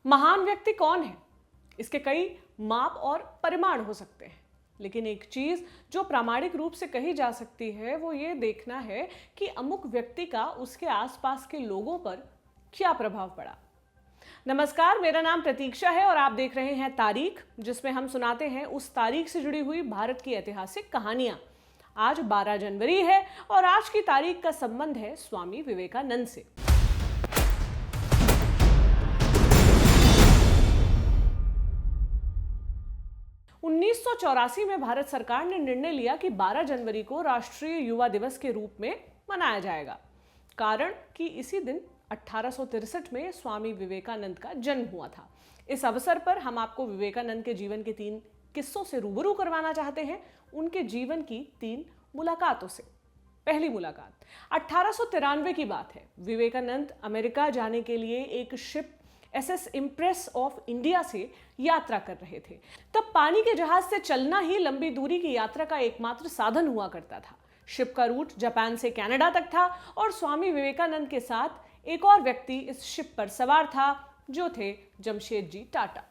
महान व्यक्ति कौन है, इसके कई माप और परिमाण हो सकते हैं, लेकिन एक चीज जो प्रामाणिक रूप से कही जा सकती है वो ये देखना है कि अमुक व्यक्ति का उसके आसपास के लोगों पर क्या प्रभाव पड़ा। नमस्कार, मेरा नाम प्रतीक्षा है और आप देख रहे हैं तारीख, जिसमें हम सुनाते हैं उस तारीख से जुड़ी हुई भारत की ऐतिहासिक कहानियां। आज 12 जनवरी है और आज की तारीख का संबंध है स्वामी विवेकानंद से। उन्नीस में भारत सरकार ने निर्णय लिया कि 12 जनवरी को राष्ट्रीय युवा दिवस के रूप में मनाया जाएगा। कारण कि इसी दिन 1863 में स्वामी विवेकानंद का जन्म हुआ था। इस अवसर पर हम आपको विवेकानंद के जीवन के 3 किस्सों से रूबरू करवाना चाहते हैं, उनके जीवन की 3 मुलाकातों से। पहली मुलाकात 1893 की बात है। विवेकानंद अमेरिका जाने के लिए एक ship SS impress of India से यात्रा कर रहे थे। तब पानी के जहाज से चलना ही लंबी दूरी की यात्रा का एकमात्र साधन हुआ करता था। शिप का रूट जापान से कनाडा तक था और स्वामी विवेकानंद के साथ एक और व्यक्ति इस शिप पर सवार था, जो थे जमशेदजी टाटा।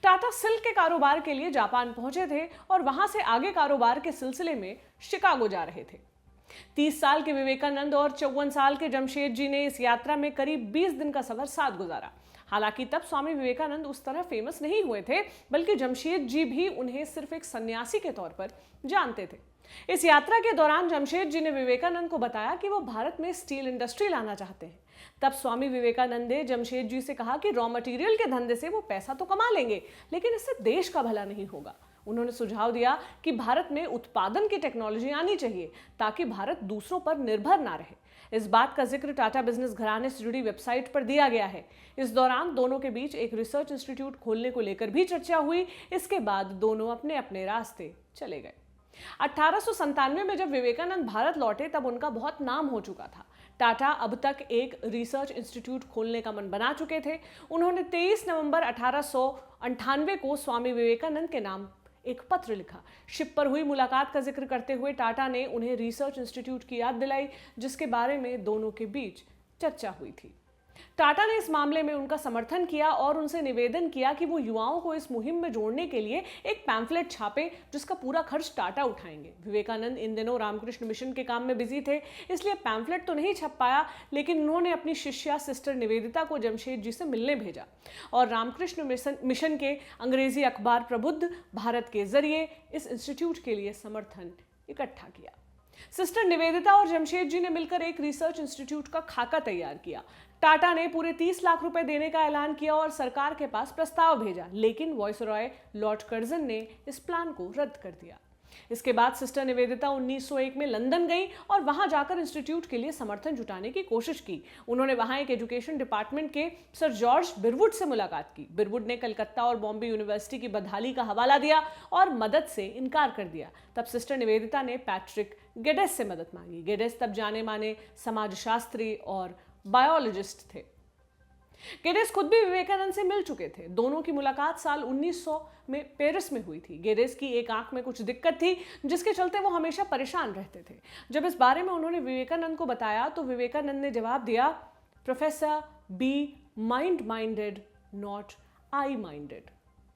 टाटा सिल्क के कारोबार के लिए जापान पहुंचे थे और वहां से आगे कारोबार के सिलसिले में शिकागो जा रहे थे। 30 साल के विवेकानंद और 54 साल के जमशेद जी ने इस यात्रा में करीब 20 दिन का सफर साथ गुजारा। हालांकि तब स्वामी विवेकानंद उस तरह फेमस नहीं हुए थे, बल्कि जमशेद जी भी उन्हें सिर्फ एक सन्यासी के तौर पर जानते थे। इस यात्रा के दौरान जमशेद जी ने विवेकानंद को बताया कि वो भारत में स्टील इंडस्ट्री लाना चाहते हैं। तब स्वामी विवेकानंद ने जमशेद जी से कहा कि रॉ मटेरियल के धंधे से वो पैसा तो कमा लेंगे, लेकिन इससे देश का भला नहीं होगा। उन्होंने सुझाव दिया कि भारत में उत्पादन की टेक्नोलॉजी आनी चाहिए ताकि भारत दूसरों पर निर्भर ना रहे। इस बात का जिक्र टाटा बिजनेस घराने से जुड़ी वेबसाइट पर दिया गया है। इस दौरान दोनों के बीच एक रिसर्च इंस्टीट्यूट खोलने को लेकर भी चर्चा हुई। इसके बाद दोनों अपने अपने रास्ते चले गए। 1897 में जब विवेकानंद भारत लौटे तब उनका बहुत नाम हो चुका था। टाटा अब तक एक रिसर्च इंस्टीट्यूट खोलने का मन बना चुके थे। उन्होंने 23 नवंबर 1898 को स्वामी विवेकानंद के नाम एक पत्र लिखा। शिप पर हुई मुलाकात का जिक्र करते हुए टाटा ने उन्हें रिसर्च इंस्टीट्यूट की याद दिलाई, जिसके बारे में दोनों के बीच चर्चा हुई थी। टाटा ने इस मामले में उनका समर्थन किया और उनसे निवेदन किया कि वो युवाओं को इस मुहिम में जोड़ने के लिए एक पैम्फलेट छापे, जिसका पूरा खर्च टाटा उठाएंगे। विवेकानंद इन दिनों रामकृष्ण मिशन के काम में बिजी थे, इसलिए पैम्फलेट तो नहीं छप पाया, लेकिन उन्होंने अपनी शिष्या सिस्टर निवेदिता को जमशेद जी से मिलने भेजा और रामकृष्ण मिशन के अंग्रेजी अखबार प्रबुद्ध भारत के जरिए इस इंस्टीट्यूट के लिए समर्थन इकट्ठा किया। सिस्टर निवेदिता और जमशेद जी ने मिलकर एक रिसर्च इंस्टीट्यूट का खाका तैयार किया। टाटा ने पूरे 30 लाख रुपए देने का ऐलान किया और सरकार के पास प्रस्ताव भेजा, लेकिन वायसरॉय लॉर्ड कर्जन ने इस प्लान को रद्द कर दिया। इसके बाद सिस्टर निवेदिता 1901 में लंदन गई और वहां जाकर इंस्टीट्यूट के लिए समर्थन जुटाने की कोशिश की। उन्होंने वहां एक एजुकेशन डिपार्टमेंट के सर जॉर्ज बिरवुड से मुलाकात की। बिरवुड ने कलकत्ता और बॉम्बे यूनिवर्सिटी की बदहाली का हवाला दिया और मदद से इनकार कर दिया। तब सिस्टर निवेदिता ने पैट्रिक गेडेस से मदद मांगी। गेडेस तब जाने माने समाजशास्त्री और बायोलॉजिस्ट थे। गेडेस खुद भी विवेकानंद से मिल चुके थे। दोनों की मुलाकात साल 1900 में पेरिस में हुई थी। गेडेस की एक आंख में कुछ दिक्कत थी, जिसके चलते वो हमेशा परेशान रहते थे। जब इस बारे में उन्होंने विवेकानंद को बताया तो विवेकानंद ने जवाब दिया, professor be mind minded not I minded,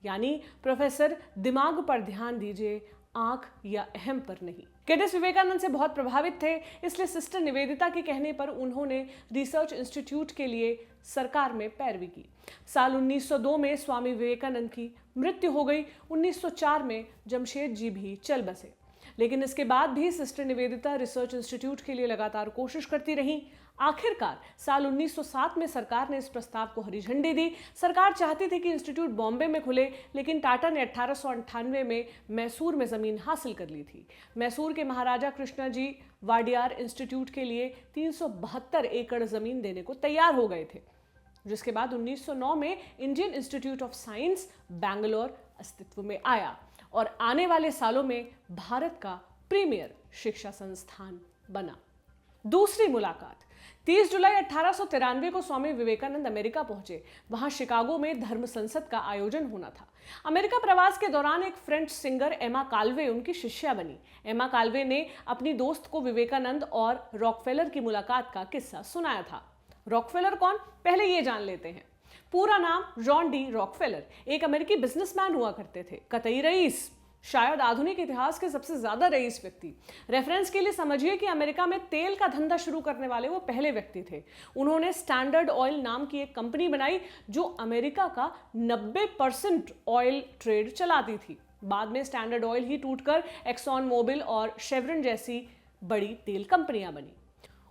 यानी प्रोफेसर दिमाग पर ध्यान दीजिए, आंख या अहम पर नहीं। गेडेस विवेकानंद से बहुत प्रभावित थे, इसलिए सिस्टर निवेदिता के कहने पर उन्होंने रिसर्च इंस्टीट्यूट के लिए सरकार में पैरवी की। साल 1902 में स्वामी विवेकानंद की मृत्यु हो गई। 1904 में जमशेद जी भी चल बसे, लेकिन इसके बाद भी सिस्टर निवेदिता रिसर्च इंस्टीट्यूट के लिए लगातार कोशिश करती रहीं। आखिरकार साल 1907 में सरकार ने इस प्रस्ताव को हरी झंडी दी। सरकार चाहती थी कि इंस्टीट्यूट बॉम्बे में खुले, लेकिन टाटा ने 1898 में मैसूर में जमीन हासिल कर ली थी। मैसूर के महाराजा कृष्णा जी वाडियार इंस्टीट्यूट के लिए 372 एकड़ जमीन देने को तैयार हो गए थे, जिसके बाद 1909 में Indian institute of science Bangalore अस्तित्व में आया और आने वाले सालों में भारत का प्रीमियर शिक्षा संस्थान बना। दूसरी मुलाकात 30 जुलाई 1893 को स्वामी विवेकानंद अमेरिका पहुंचे। वहां शिकागो में धर्म संसद का आयोजन होना था। अमेरिका प्रवास के दौरान एक फ्रेंच सिंगर एमा काल्वे उनकी शिष्या बनी। एमा काल्वे ने अपनी दोस्त को विवेकानंद और रॉकफेलर की मुलाकात का किस्सा सुनाया था। रॉकफेलर कौन, पहले ये जान लेते हैं। पूरा नाम जॉन डी रॉकफेलर, एक अमेरिकी बिजनेसमैन हुआ करते थे, कतई रईस, शायद आधुनिक इतिहास के सबसे ज्यादा रईस व्यक्ति। रेफरेंस के लिए समझिए कि अमेरिका में तेल का धंधा शुरू करने वाले वो पहले व्यक्ति थे। उन्होंने स्टैंडर्ड ऑयल नाम की एक कंपनी बनाई जो अमेरिका का 90% ऑयल ट्रेड चलाती थी। बाद में स्टैंडर्ड ऑयल ही टूटकर एक्सॉन मोबिल और शेवरन जैसी बड़ी तेल कंपनियां बनी।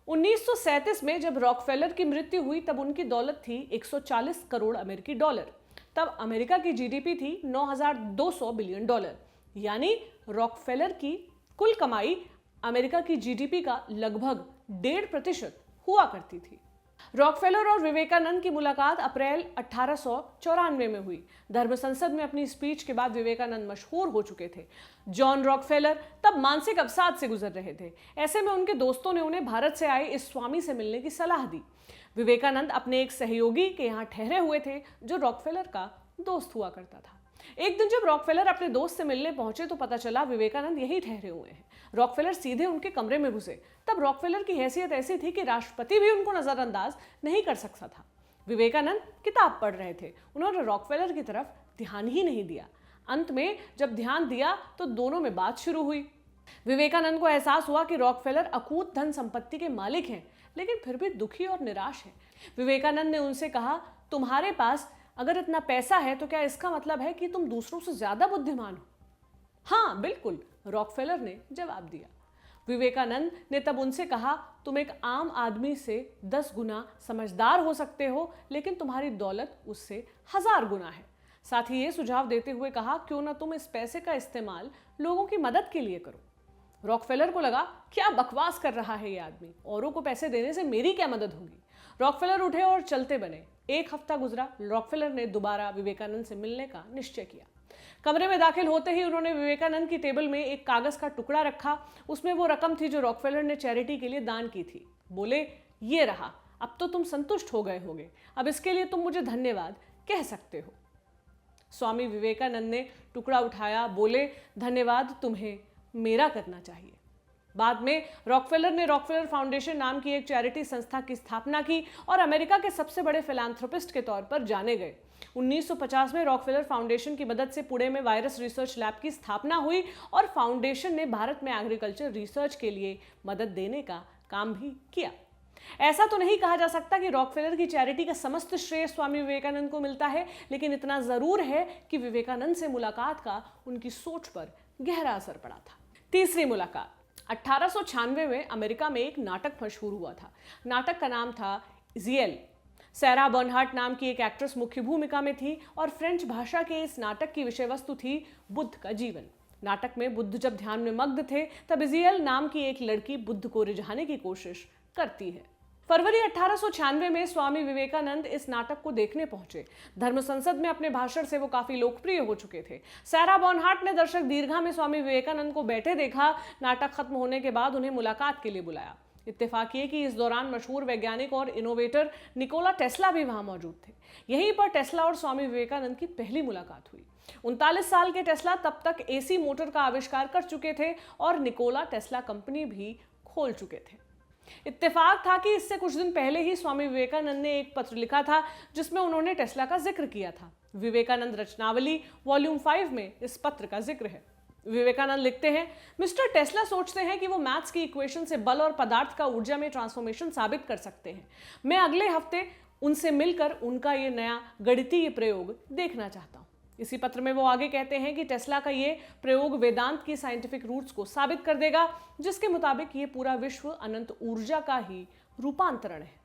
1937 में जब रॉकफेलर की मृत्यु हुई तब उनकी दौलत थी 140 करोड़ अमेरिकी डॉलर। तब अमेरिका की जीडीपी थी 9,200 बिलियन डॉलर, यानी रॉकफेलर की कुल कमाई अमेरिका की जीडीपी का लगभग 1.5% हुआ करती थी। रॉकफेलर और विवेकानंद की मुलाकात अप्रैल 1894 में हुई। धर्म संसद में अपनी स्पीच के बाद विवेकानंद मशहूर हो चुके थे। जॉन रॉकफेलर तब मानसिक अवसाद से गुजर रहे थे। ऐसे में उनके दोस्तों ने उन्हें भारत से आए इस स्वामी से मिलने की सलाह दी। विवेकानंद अपने एक सहयोगी के यहाँ ठहरे हुए थे जो रॉकफेलर का दोस्त हुआ करता था। एक दिन जब रॉकफेलर अपने दोस्त से मिलने पहुंचे तो पता चला विवेकानंद यही ठहरे हुए हैं। रॉकफेलर सीधे उनके कमरे में घुसे। तब रॉकफेलर की हैसियत ऐसी थी कि राष्ट्रपति भी उनको नजरअंदाज नहीं कर सकता था। विवेकानंद किताब पढ़ रहे थे, उन्होंने रॉकफेलर की तरफ ध्यान ही नहीं दिया। अंत में जब ध्यान दिया तो दोनों में बात शुरू हुई। विवेकानंद को एहसास हुआ कि रॉकफेलर अकूत धन संपत्ति के मालिक हैं, लेकिन फिर भी दुखी और निराश हैं। विवेकानंद ने उनसे कहा, तुम्हारे पास अगर इतना पैसा है तो क्या इसका मतलब है कि तुम दूसरों से ज्यादा बुद्धिमान हो? हाँ बिल्कुल, रॉकफेलर ने जवाब दिया। विवेकानंद ने तब उनसे कहा, तुम एक आम आदमी से 10 गुना समझदार हो सकते हो, लेकिन तुम्हारी दौलत उससे 1000 गुना है। साथ ही ये सुझाव देते हुए कहा, क्यों ना तुम इस पैसे का इस्तेमाल लोगों की मदद के लिए करो। रॉकफेलर को लगा, क्या बकवास कर रहा है ये आदमी, औरों को पैसे देने से मेरी क्या मदद होगी। रॉकफेलर उठे और चलते बने। एक हफ्ता गुजरा, रॉकफेलर ने दोबारा विवेकानंद से मिलने का निश्चय किया। कमरे में दाखिल होते ही उन्होंने विवेकानंद की टेबल में एक कागज का टुकड़ा रखा। उसमें वो रकम थी जो रॉकफेलर ने चैरिटी के लिए दान की थी। बोले, ये रहा, अब तो तुम संतुष्ट हो गए होगे, अब इसके लिए तुम मुझे धन्यवाद कह सकते हो। स्वामी विवेकानंद ने टुकड़ा उठाया, बोले, धन्यवाद तुम्हें मेरा करना चाहिए। बाद में रॉकफेलर ने रॉकफेलर फाउंडेशन नाम की एक चैरिटी संस्था की स्थापना की और अमेरिका के सबसे बड़े फिलैंथ्रोपिस्ट के तौर पर जाने गए। 1950 में रॉकफेलर फाउंडेशन की मदद से पुणे में वायरस रिसर्च लैब की स्थापना हुई और फाउंडेशन ने भारत में एग्रीकल्चर रिसर्च के लिए मदद देने का काम भी किया। ऐसा तो नहीं कहा जा सकता कि रॉकफेलर की चैरिटी का समस्त श्रेय स्वामी विवेकानंद को मिलता है, लेकिन इतना जरूर है कि विवेकानंद से मुलाकात का उनकी सोच पर गहरा असर पड़ा था। तीसरी मुलाकात 1896 में अमेरिका में एक नाटक मशहूर हुआ था। नाटक का नाम था इज़िएल। सैरा बर्नहार्ट नाम की एक एक्ट्रेस मुख्य भूमिका में थी और फ्रेंच भाषा के इस नाटक की विषय वस्तु थी बुद्ध का जीवन। नाटक में बुद्ध जब ध्यान में मग्न थे तब इज़िएल नाम की एक लड़की बुद्ध को रिझाने की कोशिश करती है। फरवरी 1896 में स्वामी विवेकानंद इस नाटक को देखने पहुंचे। धर्म संसद में अपने भाषण से वो काफी लोकप्रिय हो चुके थे। सैरा बर्नहार्ट ने दर्शक दीर्घा में स्वामी विवेकानंद को बैठे देखा। नाटक खत्म होने के बाद उन्हें मुलाकात के लिए बुलाया। इत्तेफाक ये कि इस दौरान मशहूर वैज्ञानिक और इनोवेटर निकोला टेस्ला भी वहां मौजूद थे। यहीं पर टेस्ला और स्वामी विवेकानंद की पहली मुलाकात हुई। 39 साल के टेस्ला तब तक एसी मोटर का आविष्कार कर चुके थे और निकोला टेस्ला कंपनी भी खोल चुके थे। इत्तेफाक था कि इससे कुछ दिन पहले ही स्वामी विवेकानंद ने एक पत्र लिखा था जिसमें उन्होंने टेस्ला का जिक्र किया था। विवेकानंद रचनावली वॉल्यूम 5 में इस पत्र का जिक्र है। विवेकानंद लिखते हैं, मिस्टर टेस्ला सोचते हैं कि वो मैथ्स की इक्वेशन से बल और पदार्थ का ऊर्जा में ट्रांसफॉर्मेशन साबित कर सकते हैं। मैं अगले हफ्ते उनसे मिलकर उनका ये नया गणितीय प्रयोग देखना चाहता हूँ। इसी पत्र में वो आगे कहते हैं कि टेस्ला का ये प्रयोग वेदांत की साइंटिफिक रूट्स को साबित कर देगा, जिसके मुताबिक ये पूरा विश्व अनंत ऊर्जा का ही रूपांतरण है।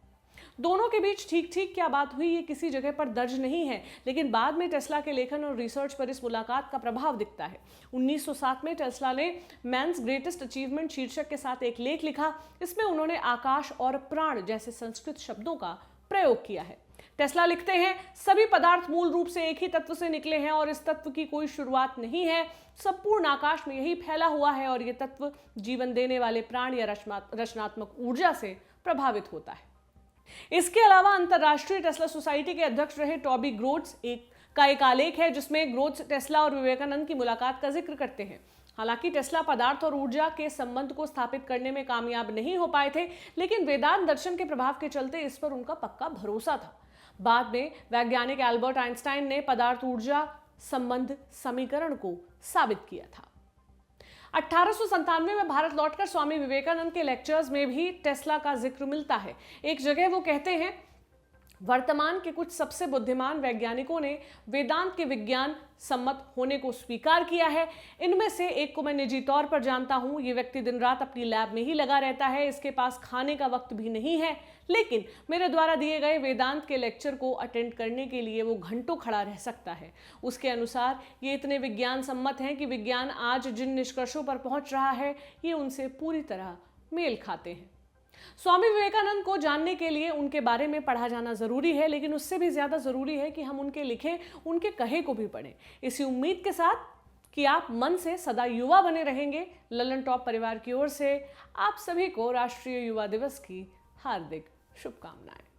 दोनों के बीच ठीक ठीक क्या बात हुई ये किसी जगह पर दर्ज नहीं है, लेकिन बाद में टेस्ला के लेखन और रिसर्च पर इस मुलाकात का प्रभाव दिखता है। 1907 में टेस्ला ने मैन्स ग्रेटेस्ट अचीवमेंट शीर्षक के साथ एक लेख लिखा। इसमें उन्होंने आकाश और प्राण जैसे संस्कृत शब्दों का प्रयोग किया है। टेस्ला लिखते हैं, सभी पदार्थ मूल रूप से एक ही तत्व से निकले हैं और इस तत्व की कोई शुरुआत नहीं है। संपूर्ण आकाश में यही फैला हुआ है और यह तत्व जीवन देने वाले प्राण या रचनात्मक ऊर्जा से प्रभावित होता है। इसके अलावा अंतरराष्ट्रीय टेस्ला सोसाइटी के अध्यक्ष रहे टॉबी ग्रोट्स का एक आलेख है जिसमें ग्रोट्स टेस्ला और विवेकानंद की मुलाकात का जिक्र करते हैं। हालांकि टेस्ला पदार्थ और ऊर्जा के संबंध को स्थापित करने में कामयाब नहीं हो पाए थे, लेकिन वेदांत दर्शन के प्रभाव के चलते इस पर उनका पक्का भरोसा था। बाद में वैज्ञानिक एल्बर्ट आइंस्टाइन ने पदार्थ ऊर्जा संबंध समीकरण को साबित किया था। 1897 में भारत लौटकर स्वामी विवेकानंद के लेक्चर्स में भी टेस्ला का जिक्र मिलता है। एक जगह वो कहते हैं, वर्तमान के कुछ सबसे बुद्धिमान वैज्ञानिकों ने वेदांत के विज्ञान सम्मत होने को स्वीकार किया है। इनमें से एक को मैं निजी तौर पर जानता हूं। ये व्यक्ति दिन रात अपनी लैब में ही लगा रहता है, इसके पास खाने का वक्त भी नहीं है, लेकिन मेरे द्वारा दिए गए वेदांत के लेक्चर को अटेंड करने के लिए वो घंटों खड़ा रह सकता है। उसके अनुसार ये इतने विज्ञान सम्मत हैं कि विज्ञान आज जिन निष्कर्षों पर पहुंच रहा है ये उनसे पूरी तरह मेल खाते हैं। स्वामी विवेकानंद को जानने के लिए उनके बारे में पढ़ा जाना जरूरी है, लेकिन उससे भी ज्यादा जरूरी है कि हम उनके लिखे, उनके कहे को भी पढ़ें। इसी उम्मीद के साथ कि आप मन से सदा युवा बने रहेंगे, ललन टॉप परिवार की ओर से आप सभी को राष्ट्रीय युवा दिवस की हार्दिक शुभकामनाएं।